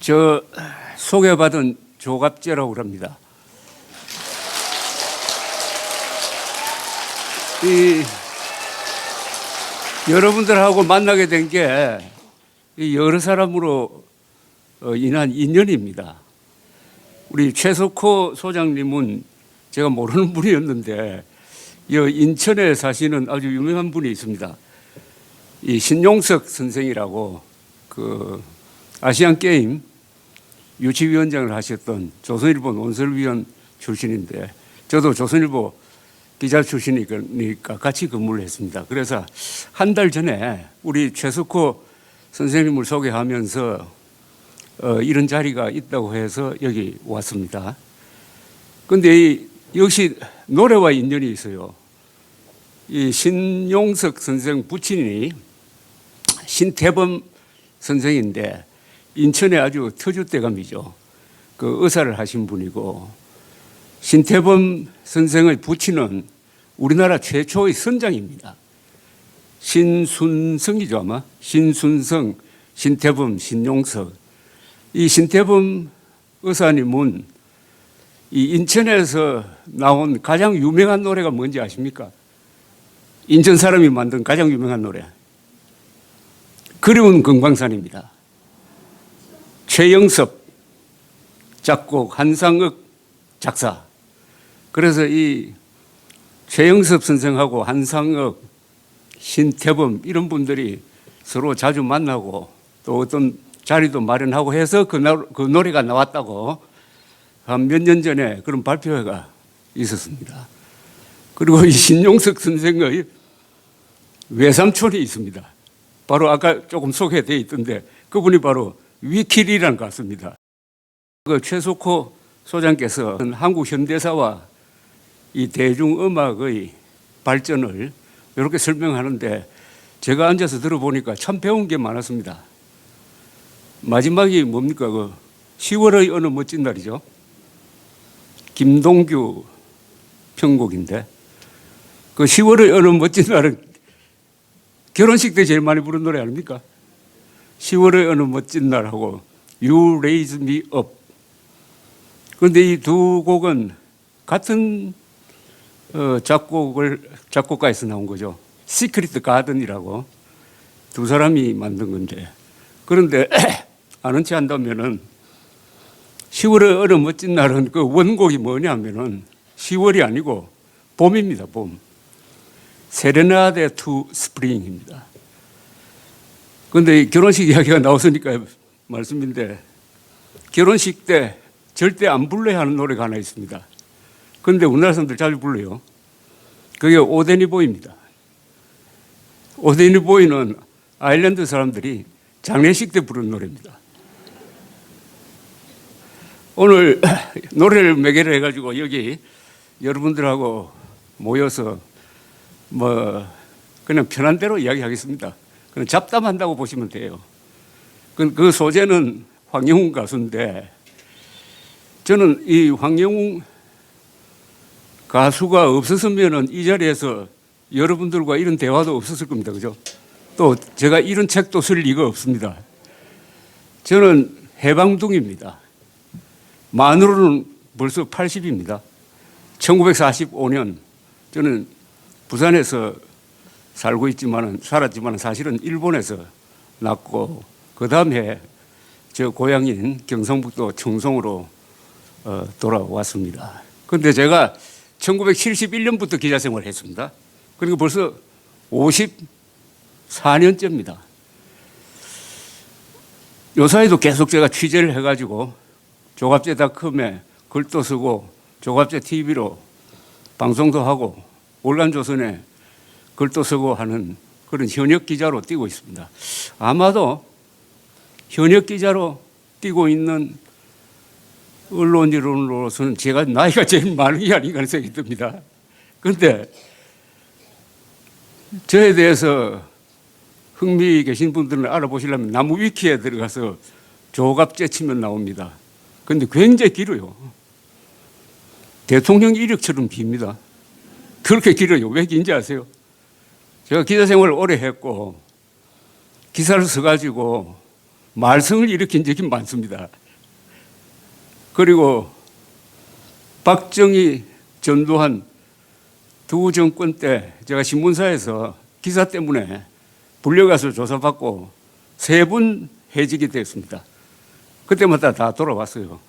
저 소개받은 조갑제라고 합니다. 여러분들하고 만나게 된 게 여러 사람으로 인한 인연입니다. 우리 최석호 소장님은 제가 모르는 분이었는데 인천에 사시는 아주 유명한 분이 있습니다. 이 신용석 선생이라고 그 아시안 게임 유치위원장을 하셨던 조선일보 논설위원 출신인데 저도 조선일보 기자 출신이니까 같이 근무를 했습니다. 그래서 한 달 전에 우리 최석호 선생님을 소개하면서 이런 자리가 있다고 해서 여기 왔습니다. 그런데 역시 노래와 인연이 있어요. 이 신용석 선생 부친이 신태범 선생인데 인천의 아주 터줏대감이죠. 그 의사를 하신 분이고 신태범 선생의 부친은 우리나라 최초의 선장입니다. 신순성이죠 아마. 신순성, 신태범, 신용석. 이 신태범 의사님은 이 인천에서 나온 가장 유명한 노래가 뭔지 아십니까? 인천 사람이 만든 가장 유명한 노래. 그리운 금강산입니다. 최영섭 작곡, 한상혁 작사. 그래서 이 최영섭 선생하고 한상혁, 신태범 이런 분들이 서로 자주 만나고 또 어떤 자리도 마련하고 해서 그 노래가 나왔다고 한 몇 년 전에 그런 발표회가 있었습니다. 그리고 이 신용석 선생의 외삼촌이 있습니다. 바로 아까 조금 소개되어 있던데 그분이 바로 위킬이라는 가수입니다. 그 최석호 소장께서 한국 현대사와 이 대중음악의 발전을 이렇게 설명하는데 제가 앉아서 들어보니까 참 배운 게 많았습니다. 마지막이 뭡니까? 그 10월의 어느 멋진 날이죠. 김동규 편곡인데 그 10월의 어느 멋진 날은 결혼식 때 제일 많이 부른 노래 아닙니까? 10월의 어느 멋진 날하고 You Raise Me Up. 그런데 이 두 곡은 같은 작곡가에서 나온 거죠. 시크릿 가든이라고 두 사람이 만든 건데 그런데 아는 체 한다면은 10월의 어느 멋진 날은 그 원곡이 뭐냐면은 10월이 아니고 봄입니다. 봄. 세레나데 투 스프링입니다. 그런데 결혼식 이야기가 나왔으니까 말씀인데 결혼식 때 절대 안 불러야 하는 노래가 하나 있습니다. 그런데 우리나라 사람들 잘 불러요. 그게 오데니보이입니다. 오데니보이는 아일랜드 사람들이 장례식 때 부르는 노래입니다. 오늘 노래를 매개를 해가지고 여기 여러분들하고 모여서 뭐 그냥 편한 대로 이야기하겠습니다. 그냥 잡담한다고 보시면 돼요. 그 소재는 황영웅 가수인데 저는 이 황영웅 가수가 없었으면 이 자리에서 여러분들과 이런 대화도 없었을 겁니다. 그죠? 또 제가 이런 책도 쓸 리가 없습니다. 저는 해방둥입니다. 만으로는 벌써 80입니다. 1945년 저는 부산에서 살았지만 사실은 일본에서 낳고 그 다음에 저 고향인 경상북도 청송으로 돌아왔습니다. 그런데 제가 1971년부터 기자 생활을 했습니다. 그리고 벌써 54년째입니다. 요 사이도 계속 제가 취재를 해가지고 조갑제닷컴에 글도 쓰고 조갑제 TV로 방송도 하고 월간조선에 글도 쓰고 하는 그런 현역 기자로 뛰고 있습니다. 아마도 현역 기자로 뛰고 있는 언론인으로서는 제가 나이가 제일 많은 게 아닌가 하는 생각이 듭니다. 그런데 저에 대해서 흥미 계신 분들은 알아보시려면 나무 위키에 들어가서 조갑제 치면 나옵니다. 그런데 굉장히 길어요. 대통령 이력처럼 깁니다. 그렇게 길어요. 왜 긴지 아세요? 제가 기자 생활을 오래 했고 기사를 써가지고 말썽을 일으킨 적이 많습니다. 그리고 박정희, 전두환 두 정권 때 제가 신문사에서 기사 때문에 불려가서 조사받고 3분 해직이 됐습니다. 그때마다 다 돌아왔어요.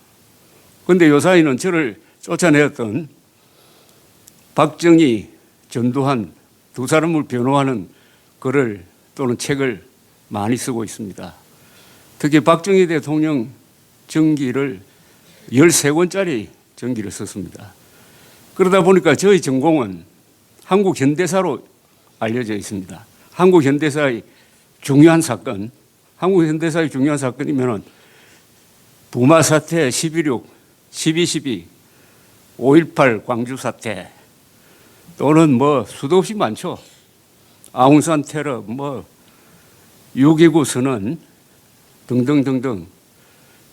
그런데 요 사이는 저를 쫓아내었던 박정희, 전두환 두 사람을 변호하는 글을 또는 책을 많이 쓰고 있습니다. 특히 박정희 대통령 전기를 13권짜리 전기를 썼습니다. 그러다 보니까 저희 전공은 한국 현대사로 알려져 있습니다. 한국 현대사의 중요한 사건, 한국 현대사의 중요한 사건이면은 부마 사태 11.6, 12.12, 5.18 광주 사태 또는 뭐 수도 없이 많죠. 아웅산 테러, 뭐 6.29 선언 등등등등.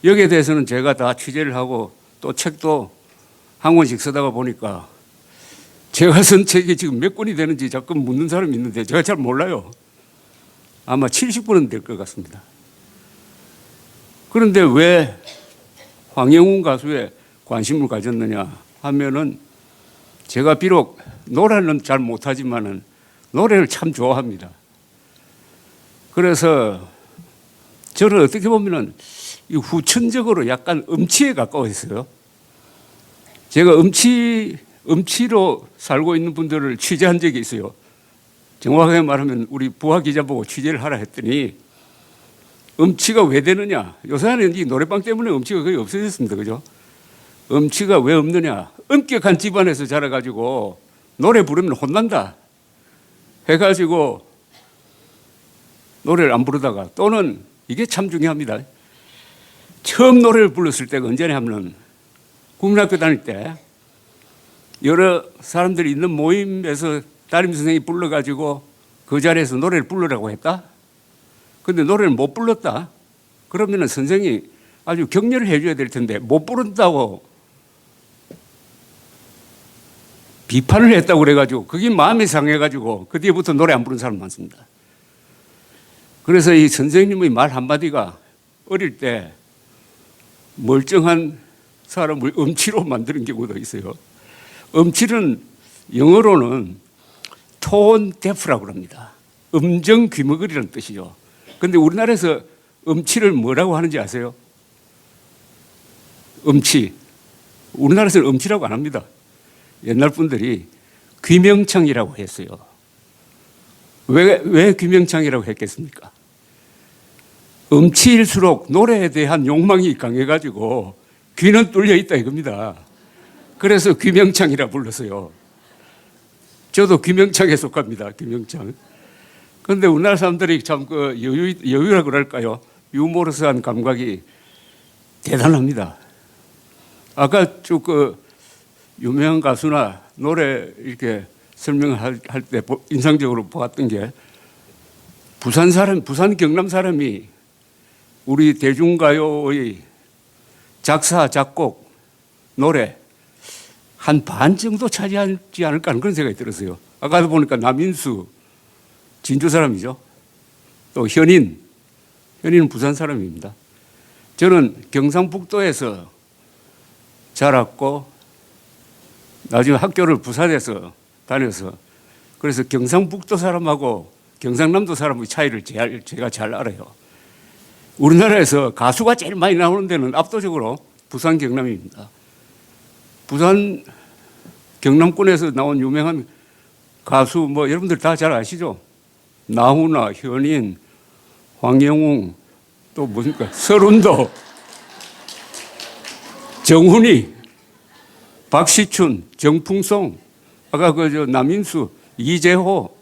여기에 대해서는 제가 다 취재를 하고 또 책도 한 권씩 쓰다가 보니까 제가 쓴 책이 지금 몇 권이 되는지 자꾸 묻는 사람이 있는데 제가 잘 몰라요. 아마 70권은 될 것 같습니다. 그런데 왜 황영훈 가수에 관심을 가졌느냐 하면은 제가 비록 노래는 잘 못하지만은 노래를 참 좋아합니다. 그래서 저는 어떻게 보면은 후천적으로 약간 음치에 가까워했어요. 제가 음치로 살고 있는 분들을 취재한 적이 있어요. 정확하게 말하면 우리 부하 기자 보고 취재를 하라 했더니 음치가 왜 되느냐. 요새는 이 노래방 때문에 음치가 거의 없어졌습니다. 그죠? 음치가 왜 없느냐. 엄격한 집안에서 자라가지고 노래 부르면 혼난다 해가지고 노래를 안 부르다가 또는 이게 참 중요합니다. 처음 노래를 불렀을 때가 언제냐 하면 국민학교 다닐 때 여러 사람들이 있는 모임에서 담임선생님이 불러가지고 그 자리에서 노래를 부르라고 했다. 근데 노래를 못 불렀다. 그러면 선생님이 아주 격려를 해줘야 될 텐데 못 부른다고 비판을 했다고 그래가지고 그게 마음이 상해가지고 그 뒤부터 노래 안 부르는 사람 많습니다. 그래서 이 선생님의 말 한마디가 어릴 때 멀쩡한 사람을 음치로 만드는 경우도 있어요. 음치는 영어로는 톤 데프라고 합니다. 음정 귀머거리라는 뜻이죠. 그런데 우리나라에서 음치를 뭐라고 하는지 아세요? 음치. 우리나라에서는 음치라고 안 합니다. 옛날 분들이 귀명창이라고 했어요. 왜 귀명창이라고 했겠습니까? 음치일수록 노래에 대한 욕망이 강해가지고 귀는 뚫려 있다 이겁니다. 그래서 귀명창이라 불렀어요. 저도 귀명창에 속합니다. 귀명창. 그런데 우리나라 사람들이 참 그 여유라 그럴까요? 유머러스한 감각이 대단합니다. 아까 쭉 그 유명한 가수나 노래 이렇게 설명할 때 인상적으로 보았던 게 부산 경남 사람이 우리 대중가요의 작사, 작곡, 노래 한 반 정도 차지하지 않을까 하는 그런 생각이 들었어요. 아까도 보니까 남인수, 진주 사람이죠. 또 현인은 부산 사람입니다. 저는 경상북도에서 자랐고 나중에 학교를 부산에서 다녀서 그래서 경상북도 사람하고 경상남도 사람의 차이를 제가 잘 알아요. 우리나라에서 가수가 제일 많이 나오는 데는 압도적으로 부산 경남입니다. 부산 경남권에서 나온 유명한 가수 뭐 여러분들 다 잘 아시죠? 나훈아, 현인, 황영웅 또 뭡니까? 설운도, 정훈이, 박시춘, 정풍송, 아까 그 남인수, 이재호,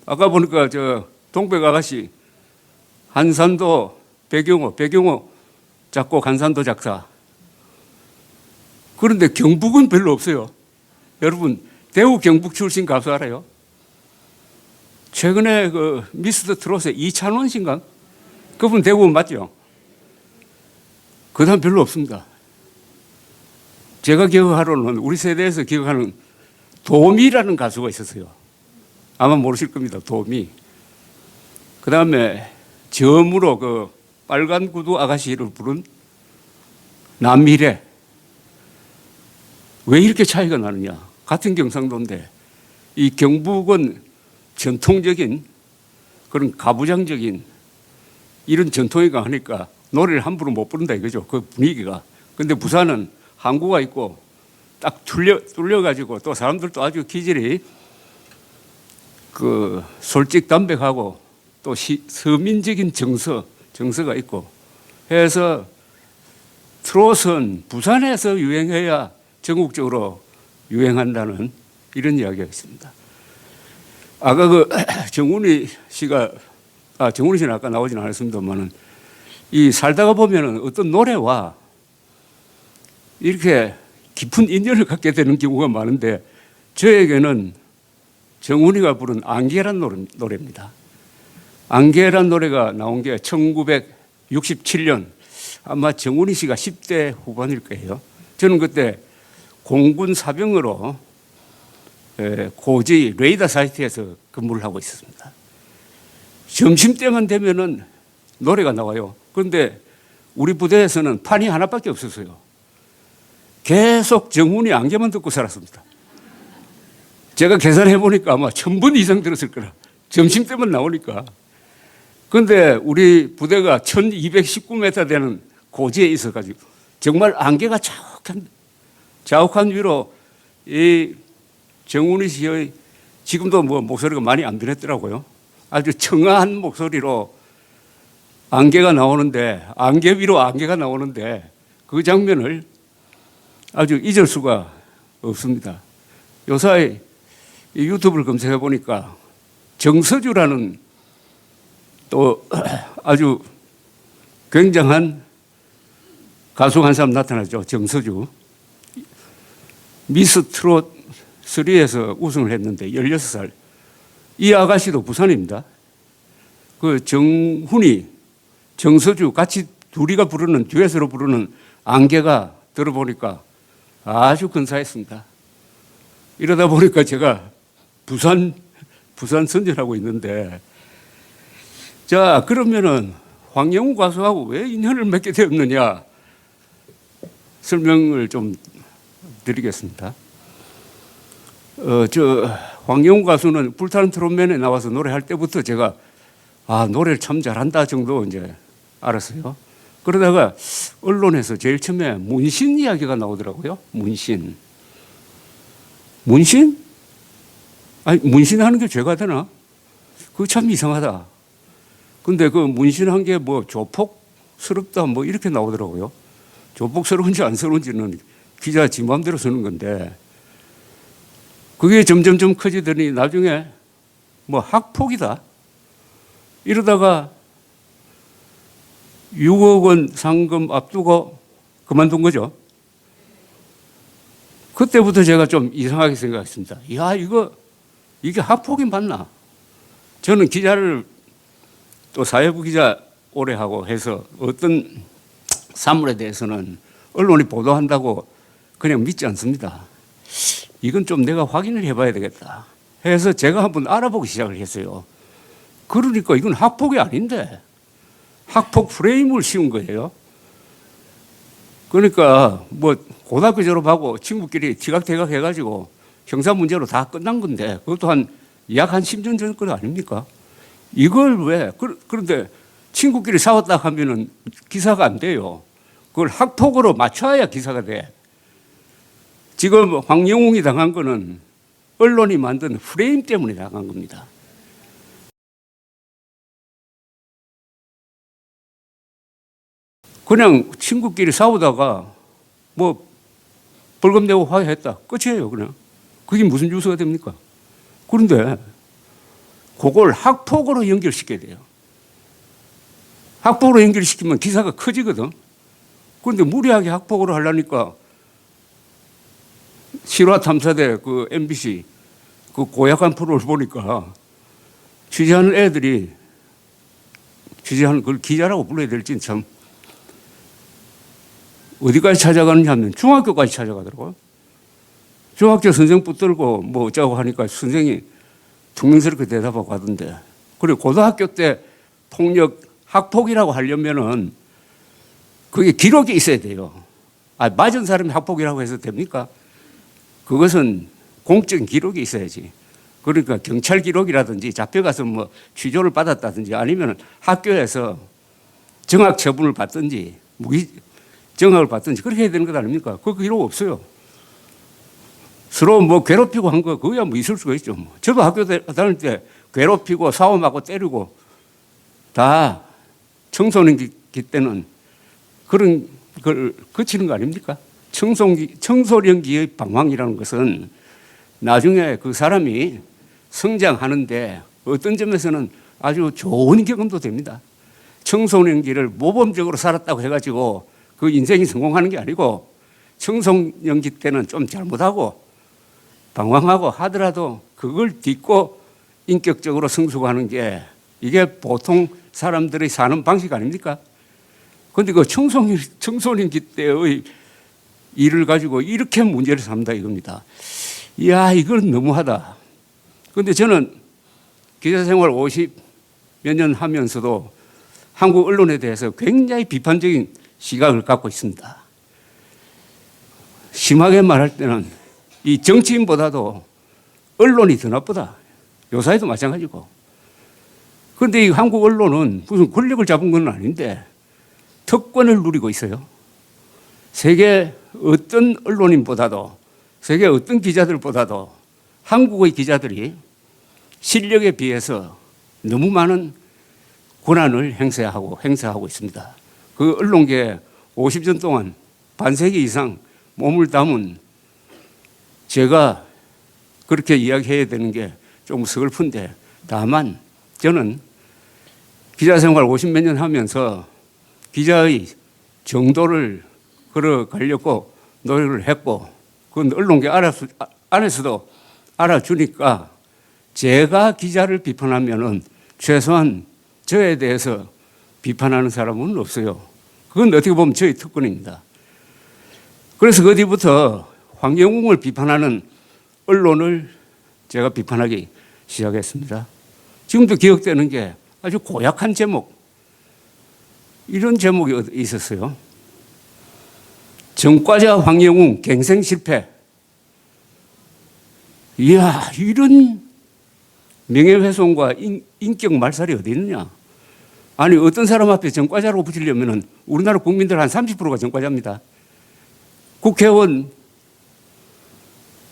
아까 보니까 저 동백 아가씨, 한산도, 배경호 작곡, 한산도 작사. 그런데 경북은 별로 없어요. 여러분, 대구 경북 출신 가수 알아요? 최근에 그 미스터 트롯의 이찬원 씨인가? 그분 대구 맞죠? 그 다음 별로 없습니다. 제가 기억하로는 우리 세대에서 기억하는 도미라는 가수가 있었어요. 아마 모르실 겁니다. 도미. 그 다음에 점으로 그 빨간 구두 아가씨를 부른 남미래. 왜 이렇게 차이가 나느냐? 같은 경상도인데 이 경북은 전통적인 그런 가부장적인 이런 전통이 강하니까 노래를 함부로 못 부른다 이거죠. 그 분위기가. 근데 부산은 항구가 있고 딱 뚫려가지고 또 사람들도 아주 기질이 그 솔직담백하고 또 서민적인 정서가 있고 해서 트롯은 부산에서 유행해야 전국적으로 유행한다는 이런 이야기가 있습니다. 아까 그 정훈이 씨는 아까 나오진 않았습니다만은 이 살다가 보면은 어떤 노래와 이렇게 깊은 인연을 갖게 되는 경우가 많은데 저에게는 정훈이가 부른 안개란 노래입니다. 안개란 노래가 나온 게 1967년 아마 정훈이 씨가 10대 후반일 거예요. 저는 그때 공군 사병으로 고지 레이더 사이트에서 근무를 하고 있었습니다. 점심때만 되면은 노래가 나와요. 그런데 우리 부대에서는 판이 하나밖에 없었어요. 계속 정훈이 안개만 듣고 살았습니다. 제가 계산해 보니까 아마 1000번 이상 들었을 거라. 점심때만 나오니까. 그런데 우리 부대가 1219m 되는 고지에 있어가지고 정말 안개가 자욱한 위로 이 정훈이 씨의 지금도 뭐 목소리가 많이 안 변했더라고요. 아주 청아한 목소리로 안개가 나오는데 안개 위로 안개가 나오는데 그 장면을 아주 잊을 수가 없습니다. 요사이 유튜브를 검색해 보니까 정서주라는 또 아주 굉장한 가수 한 사람 나타났죠. 정서주. 미스 트롯 3에서 우승을 했는데 16살. 이 아가씨도 부산입니다. 그 정훈이, 정서주 같이 둘이가 부르는 듀엣으로 부르는 안개가 들어보니까 아주 근사했습니다. 이러다 보니까 제가 부산 선전하고 있는데 자 그러면은 황영우 가수하고 왜 인연을 맺게 되었느냐 설명을 좀 드리겠습니다. 황영우 가수는 불타는 트롯맨에 나와서 노래할 때부터 제가 노래를 참 잘한다 정도 이제 알았어요. 그러다가 언론에서 제일 처음에 문신 이야기가 나오더라고요. 문신? 아니, 문신하는 게 죄가 되나? 그거 참 이상하다. 근데 그 문신한 게 뭐 조폭스럽다 뭐 이렇게 나오더라고요. 조폭스러운지 안 스러운지는 기자 지 마음대로 쓰는 건데 그게 점점점 커지더니 나중에 뭐 학폭이다. 이러다가 6억 원 상금 앞두고 그만둔 거죠. 그때부터 제가 좀 이상하게 생각했습니다. 이게 학폭이 맞나? 저는 기자를 또 사회부 기자 오래 하고 해서 어떤 사물에 대해서는 언론이 보도한다고 그냥 믿지 않습니다. 이건 좀 내가 확인을 해봐야 되겠다 해서 제가 한번 알아보기 시작을 했어요. 그러니까 이건 학폭이 아닌데 학폭 프레임을 씌운 거예요. 그러니까 뭐 고등학교 졸업하고 친구끼리 티각태각 해가지고 형사 문제로 다 끝난 건데 그것도 약 한 10년 전 거 아닙니까? 이걸 왜 그런데 친구끼리 싸웠다 하면은 기사가 안 돼요. 그걸 학폭으로 맞춰야 기사가 돼. 지금 황영웅이 당한 거는 언론이 만든 프레임 때문에 당한 겁니다. 그냥 친구끼리 싸우다가 뭐 벌금 내고 화해했다. 끝이에요, 그냥. 그게 무슨 뉴스가 됩니까? 그런데 그걸 학폭으로 연결시켜야 돼요. 학폭으로 연결시키면 기사가 커지거든. 그런데 무리하게 학폭으로 하려니까 실화탐사대 그 MBC 그 고약한 프로를 보니까 취재하는 애들이 취재하는 그걸 기자라고 불러야 될지는 참 어디까지 찾아가느냐 하면 중학교까지 찾아가더라고요. 중학교 선생 붙들고 뭐 어쩌고 하니까 선생이 퉁명스럽게 대답하고 하던데. 그리고 고등학교 때 폭력 학폭이라고 하려면은 그게 기록이 있어야 돼요. 맞은 사람이 학폭이라고 해서 됩니까? 그것은 공적인 기록이 있어야지. 그러니까 경찰 기록이라든지 잡혀가서 뭐 취조를 받았다든지 아니면 학교에서 정학 처분을 받든지 무기 정학을 받든지 그렇게 해야 되는 것 아닙니까? 그 기록 없어요. 서로 뭐 괴롭히고 한 거 그거야 뭐 있을 수가 있죠. 뭐. 저도 학교 다닐 때 괴롭히고 싸움하고 때리고 다 청소년기 때는 그런 걸 거치는 거 아닙니까? 청소년기의 방황이라는 것은 나중에 그 사람이 성장하는데 어떤 점에서는 아주 좋은 경험도 됩니다. 청소년기를 모범적으로 살았다고 해가지고 그 인생이 성공하는 게 아니고 청소년기 때는 좀 잘못하고 방황하고 하더라도 그걸 딛고 인격적으로 성숙하는 게 이게 보통 사람들이 사는 방식 아닙니까? 그런데 그 청소년기 때의 일을 가지고 이렇게 문제를 삼다 이겁니다. 이야, 이건 너무하다. 그런데 저는 기자 생활 50 몇 년 하면서도 한국 언론에 대해서 굉장히 비판적인 시각을 갖고 있습니다. 심하게 말할 때는 이 정치인보다도 언론이 더 나쁘다. 요사이도 마찬가지고. 그런데 이 한국 언론은 무슨 권력을 잡은 건 아닌데 특권을 누리고 있어요. 세계 어떤 언론인보다도 세계 어떤 기자들보다도 한국의 기자들이 실력에 비해서 너무 많은 권한을 행사하고 있습니다. 그 언론계에 50년 동안 반세기 이상 몸을 담은 제가 그렇게 이야기해야 되는 게 좀 슬픈데 다만 저는 기자 생활 50 몇 년 하면서 기자의 정도를 걸어가려고 노력을 했고 그건 언론계 안에서도 알아주니까 제가 기자를 비판하면은 최소한 저에 대해서 비판하는 사람은 없어요. 그건 어떻게 보면 저의 특권입니다. 그래서 그 뒤부터 황영웅을 비판하는 언론을 제가 비판하기 시작했습니다. 지금도 기억되는 게 아주 고약한 제목, 이런 제목이 있었어요. 전과자 황영웅 갱생 실패. 이야, 이런 명예훼손과 인격 말살이 어디 있느냐. 아니, 어떤 사람 앞에 전과자로 붙이려면 우리나라 국민들 한 30%가 전과자입니다. 국회의원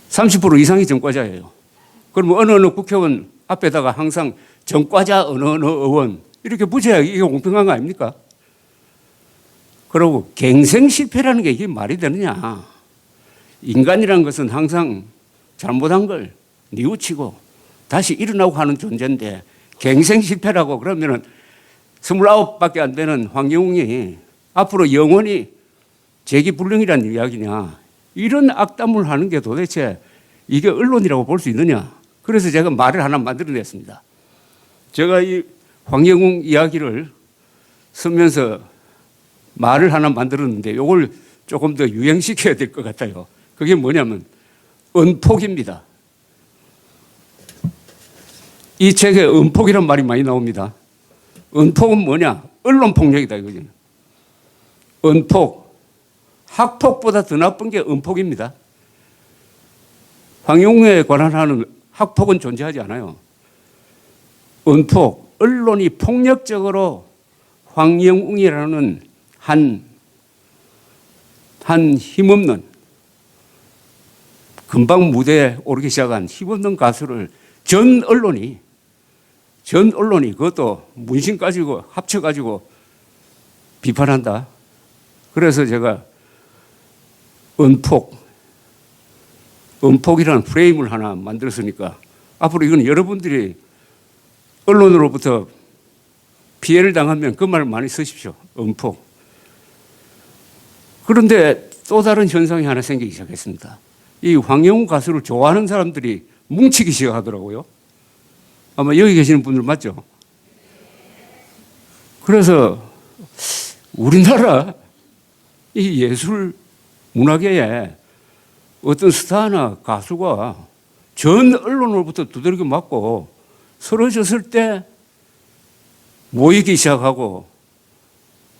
30% 이상이 전과자예요. 그럼 어느 국회의원 앞에다가 항상 전과자 어느 의원 이렇게 붙여야 이게 공평한 거 아닙니까? 그리고 갱생 실패라는 게 이게 말이 되느냐. 인간이라는 것은 항상 잘못한 걸 뉘우치고 다시 일어나고 하는 존재인데 갱생 실패라고 그러면은 29밖에 안 되는 황영웅이 앞으로 영원히 재기불능이라는 이야기냐. 이런 악담을 하는 게 도대체 이게 언론이라고 볼 수 있느냐. 그래서 제가 말을 하나 만들어냈습니다. 제가 이 황영웅 이야기를 쓰면서 말을 하나 만들었는데 이걸 조금 더 유행시켜야 될 것 같아요. 그게 뭐냐면 은폭입니다. 이 책에 은폭이란 말이 많이 나옵니다. 은폭은 뭐냐? 언론폭력이다 이거죠. 은폭. 학폭보다 더 나쁜 게 은폭입니다. 황영웅에 관한하는 학폭은 존재하지 않아요. 은폭, 언론이 폭력적으로 황영웅이라는 한 힘없는 금방 무대에 오르기 시작한 힘없는 가수를 전 언론이 그것도 문신 가지고 합쳐가지고 비판한다. 그래서 제가 은폭이라는 프레임을 하나 만들었으니까 앞으로 이건 여러분들이 언론으로부터 피해를 당하면 그 말을 많이 쓰십시오. 은폭. 그런데 또 다른 현상이 하나 생기기 시작했습니다. 이 황영웅 가수를 좋아하는 사람들이 뭉치기 시작하더라고요. 아마 여기 계시는 분들 맞죠? 그래서 우리나라 이 예술 문화계에 어떤 스타나 가수가 전 언론으로부터 두드러기 맞고 쓰러졌을 때 모이기 시작하고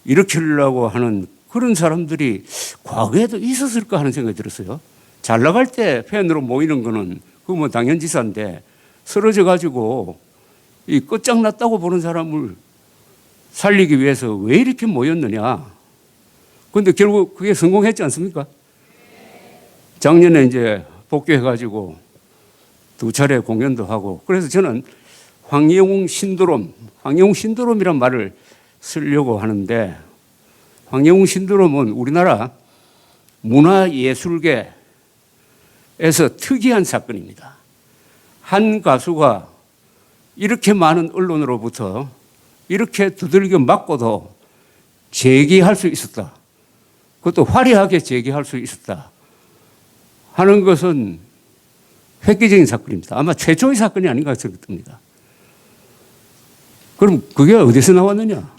일으키려고 하는 그런 사람들이 과거에도 있었을까 하는 생각이 들었어요. 잘 나갈 때 팬으로 모이는 거는 그거 뭐 당연지사인데 쓰러져 가지고 이 끝장났다고 보는 사람을 살리기 위해서 왜 이렇게 모였느냐. 그런데 결국 그게 성공했지 않습니까? 작년에 이제 복귀해가지고 2차례 공연도 하고, 그래서 저는 황영웅 신드롬이란 말을 쓰려고 하는데, 황영웅 신드롬은 우리나라 문화예술계에서 특이한 사건입니다. 한 가수가 이렇게 많은 언론으로부터 이렇게 두들겨 맞고도 재기할 수 있었다. 그것도 화려하게 재기할 수 있었다 하는 것은 획기적인 사건입니다. 아마 최초의 사건이 아닌가 생각됩니다. 그럼 그게 어디서 나왔느냐?